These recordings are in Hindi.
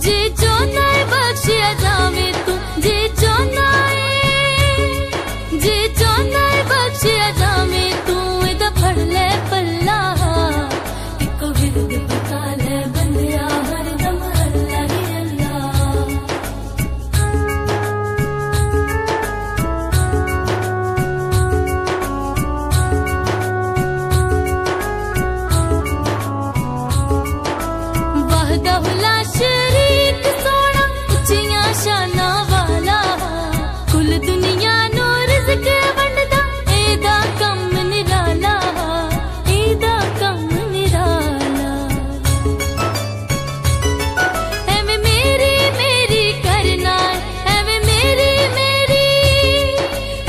जे चाहना है बख्शिया जावे तू, जे चाहना है बख्शिया जावे तू, इदा फड़ ले पल्ला इको विरद पका ले बंदिया हरदम अल्लाह ही अल्लाह। वहदहु ला शरीक सोना उच्चियां शाना वाला, कुल दुनिया नू रिज़्क वंडदा एदा कम निराला, एदा कम निराला। एवें मेरी मेरी करना, एवें मेरी मेरी,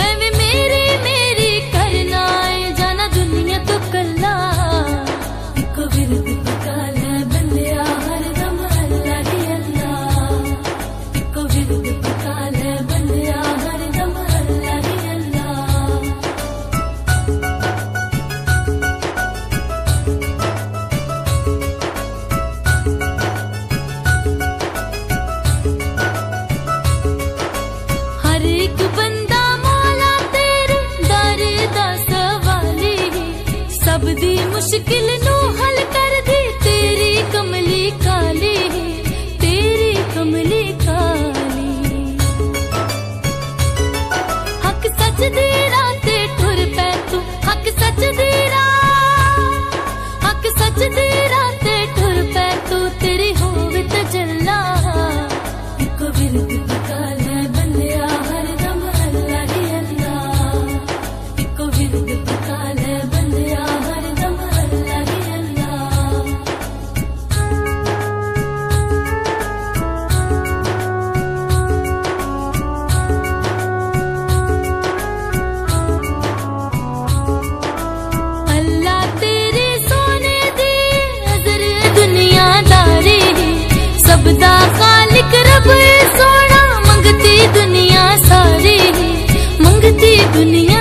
एवें मेरी मेरी करना, जाना दुनिया तो कल्ला इको विरद पका ले बंदिया हरदम अल्लाह ही अल्लाह, इको विरद पका ले बंदिया हरदम अल्लाह ही अल्लाह। हर एक बंदा मौला तेरे दर दा सवाली, सब दी मुश्किल नू हल कर दी तेरी कमली काली, तेरी कमली काली। हक सच दी राह ते ठुर पै तू, हक सच दी राह ते ठुर पै तू, तेरी होवे तजल्ला इको विरद पका ले बंदिया हरदम अल्लाह ही अल्लाह, इको विरद पका ले बंदिया हरदम अल्लाह ही अल्लाह। अल्लाह तेरे सोने दी नजर दुनियादारी, सबदा खालिक रब सोना, मंगती दुनिया सारी, मंगती दुनिया